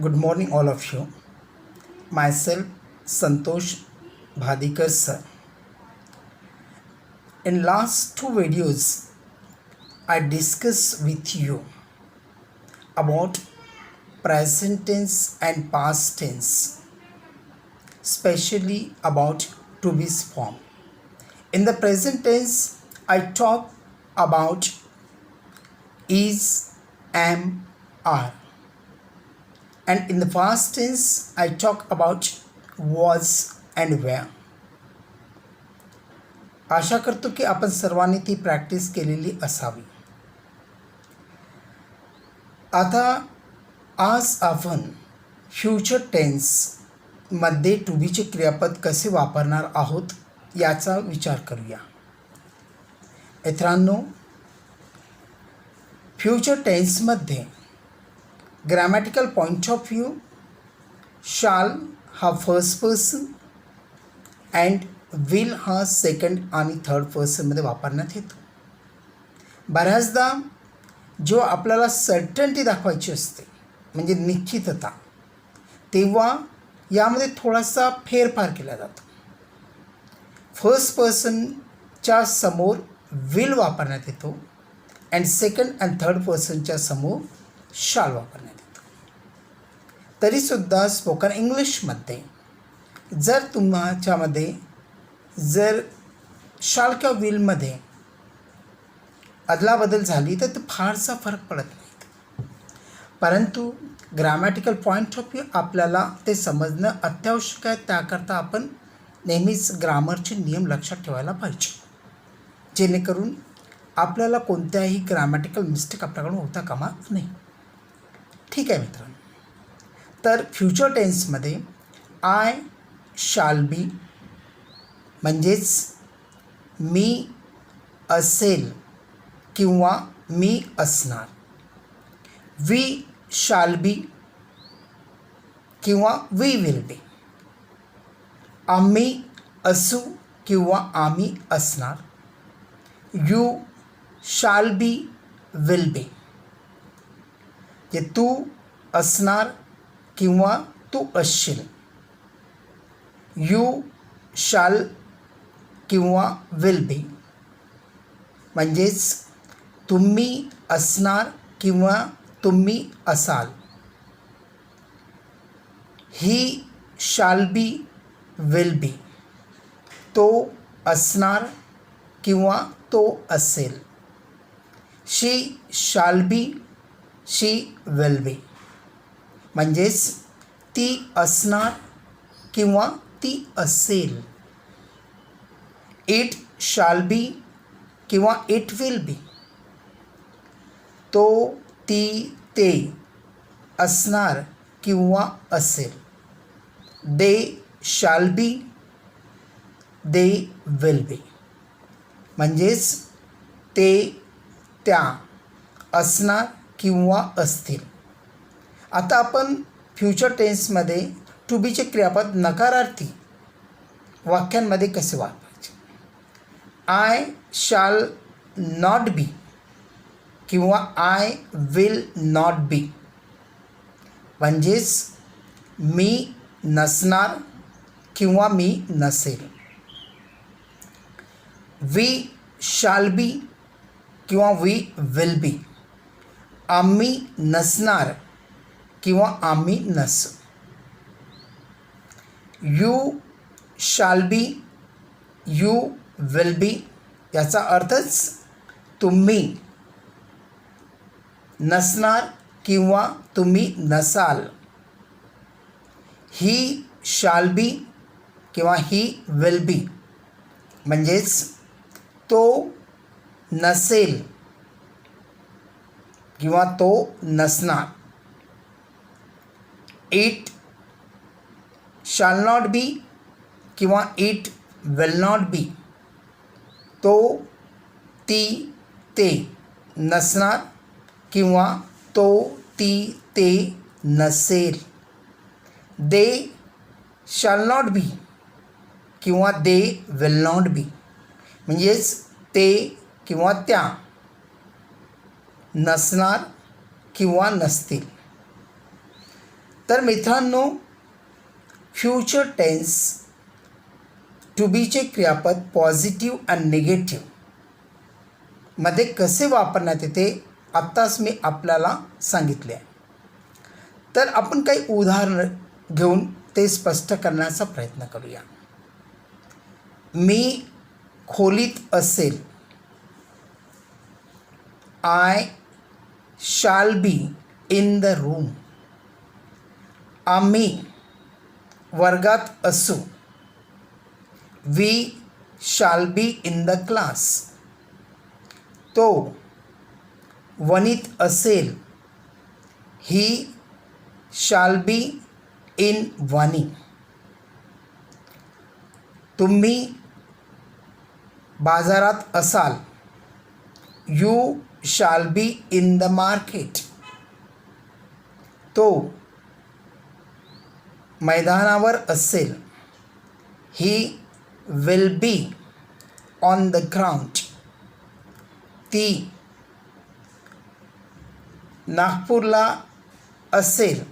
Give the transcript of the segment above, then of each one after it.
Good morning, all of you. Myself, Santosh Bhadikar sir. In last two videos, I discussed with you about present tense and past tense, especially about to be form. In the present tense, I talk about is, am, are. And in the past tense, I talk about was and were. आशा करतो की आपण सर्वांनी ती practice केलेली असावी. आता आज आपण फ्युचर टेन्समध्ये टू बीचे क्रियापद कसे वापरणार आहोत याचा विचार करूया. मित्रांनो, फ्युचर टेन्समध्ये grammatical point of view shall हा फर्स्ट पर्सन अँड विल हा सेकंड आणि थर्ड पर्सनमध्ये वापरण्यात येतो. बऱ्याचदा जो आपल्याला सर्टन्टी दाखवायची असते म्हणजे निश्चितता, तेव्हा यामध्ये थोडासा फेरफार केला जातो. फर्स्ट पर्सनच्या समोर विल वापरण्यात येतो अँड सेकंड अँड थर्ड पर्सनच्या समोर शाल वापरण्यात येतो. तरीसुद्धा स्पोकन इंग्लिशमध्ये जर तुमच्यामध्ये जर शाल किंवा विलमध्ये अदलाबदल झाली तर ते फारसा फरक पडत नाही. परंतु ग्रॅमॅटिकल पॉईंट ऑफ व्ह्यू आपल्याला ते समजणं अत्यावश्यक आहे. त्याकरता आपण नेहमीच ग्रामरचे नियम लक्षात ठेवायला पाहिजे, जेणेकरून आपल्याला कोणत्याही ग्रॅमॅटिकल मिस्टेक आपल्याकडून होता कामा नाही. ठीक आहे मित्रांनो, तर फ्युचर टेन्समध्ये आय शाल बी म्हणजेच मी असेल किंवा मी असणार. वी शाल बी किंवा वी विल बी. आम्ही असू किंवा आम्ही असणार. You shall B will be. जे तू असणार किंवा तू असशील. यू शाल किंवा विल बी म्हणजेच तुम्ही असणार किंवा तुम्ही असाल. ही शाल बी विल बी. तो असणार किंवा तो असेल. शी shall be she will be म्हणजेच ती असणार किंवा ती असेल. इट शाल बी किंवा इट विल बी. तो ती ते असणार किंवा असेल. दे shall be they will be म्हणजेच ते त्या असणार किंवा असतील. आता आपण फ्युचर टेन्समध्ये टू बीचे क्रियापद नकारार्थी वाक्यांमध्ये कसे वापरायचे. आय शाल नॉट बी किंवा आय विल नॉट बी म्हणजेच मी नसणार किंवा मी नसेल. वी शाल बी किंवा वी विल बी आम्ही नसणार किंवा आम्ही नसू. You shall be you will be याचा अर्थच तुम्ही नसणार किंवा तुम्ही नसाल. ही शाल बी किंवा ही विल बी म्हणजेच तो नसेल किंवा तो नसणार. इट शाल नॉट बी किंवा इट विल नॉट बी. तो ती ते नसणार किंवा तो ती ते नसेल. दे शाल नॉट बी किंवा दे विल नॉट बी म्हणजेच ते किंवा त्या नसणार किंवा नसतील. तर मित्रांनो, फ्युचर टेन्स टू बीचे क्रियापद पॉझिटिव्ह आणि निगेटिव्ह मध्ये कसे वापरण्यात येते आत्ताच मी आपल्याला सांगितले आहे. तर आपण काही उदाहरण घेऊन ते स्पष्ट करण्याचा प्रयत्न करूया. मी खोलीत असेल, I shall B in the room. आम्ही वर्गात असू, we shall B in the class. तो वनीत असेल, ही शाल बी इन वनी. तुम्ही बाजारात असाल, you shall B in the market. तो मैदानावर असेल, he will be on the ground. ती नागपूरला असेल,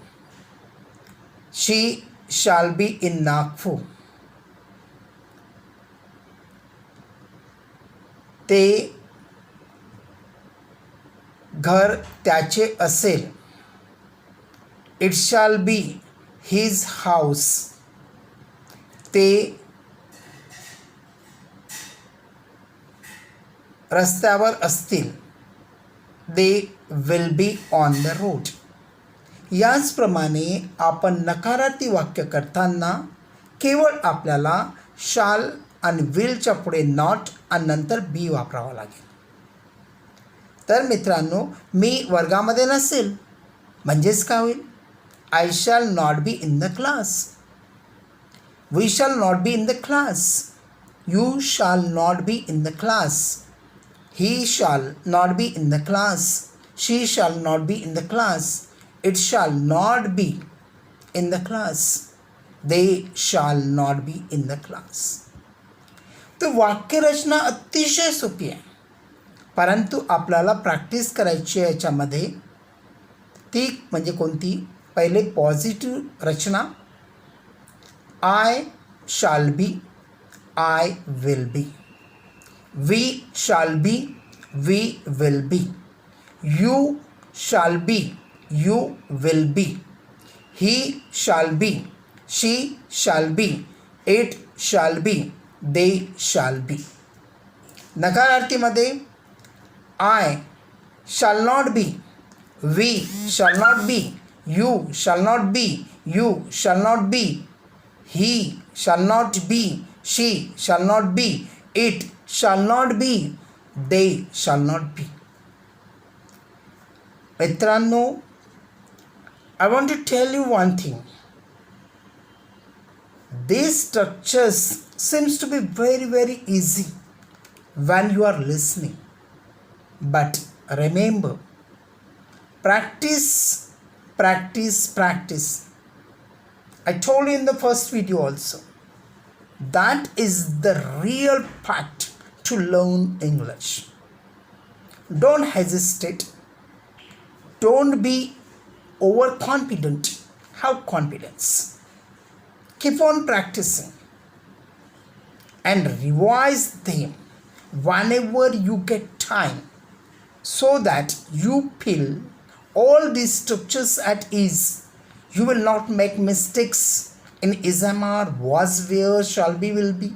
शी शाल बी इन नागपूर. ते घर त्याचे असेल, it shall be his house. ते रस्त्यावर असतील, they will be on the road. याचप्रमाणे आपण नकारार्थी वाक्य करताना केवळ आपल्याला शाल आणि विलच्या पुढे नॉट आणि नंतर बी वापरावा लागेल. तर मित्रांनो, मी वर्गामध्ये नसेल म्हणजेच काय होईल? I shall not be in the class. We shall not be in the class. You shall not be in the class. He shall not be in the class. She shall not be in the class. It shall not be in the class. They shall not be in the class. तर वाक्यरचना अतिशय सोपी आहे, परंतु आपल्याला practice करायची आहे याच्यामध्ये. ती म्हणजे कोणती? पहिले पॉझिटिव्ह रचना, I shall be, I will be. We shall be, we will be. You shall be, you will be. He shall be, she shall be. It शाल बी, दे शाल बी. नकारार्थीमध्ये I shall not be, we shall not be, you shall not be, you shall not be. He shall not be, she shall not be. It shall not be, they shall not बी. मित्रांनो, I want to tell you one thing. These structures seems to be very easy when you are listening. But remember, practice. I told you in the first video also. That is the real part to learn English. Don't hesitate. Don't be overconfident. Have confidence. Keep on practicing and revise them whenever you get time, so that you feel all these structures at ease. You will not make mistakes in is, am, are, was, were, shall be, will be.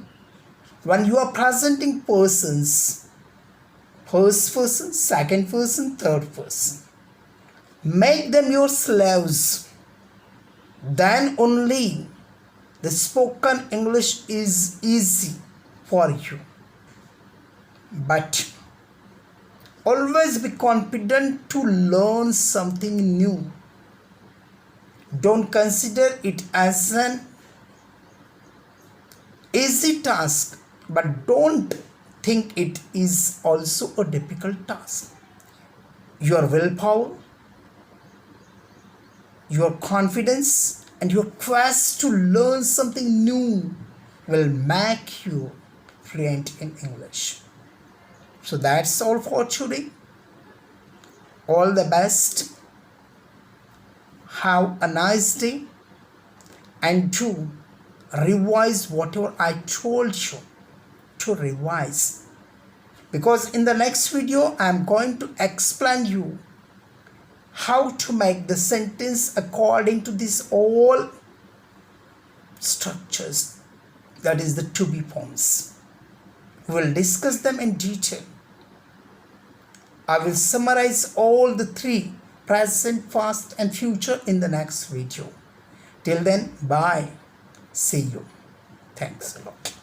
When you are presenting persons, first person, second person, third person, make them your slaves. Then only the spoken English is easy for you. But always be confident to learn something new. Don't consider it as an easy task, but don't think it is also a difficult task. Your willpower, your confidence, and your quest to learn something new will make you fluent in English. So that's all for today. All the best. Have a nice day and do revise whatever I told you to revise, because in the next video I am going to explain you how to make the sentence according to these all structures, that is the to be forms. We will discuss them in detail. I will summarize all the three, present, past and future, in the next video. Till then, bye. See you. Thanks a lot.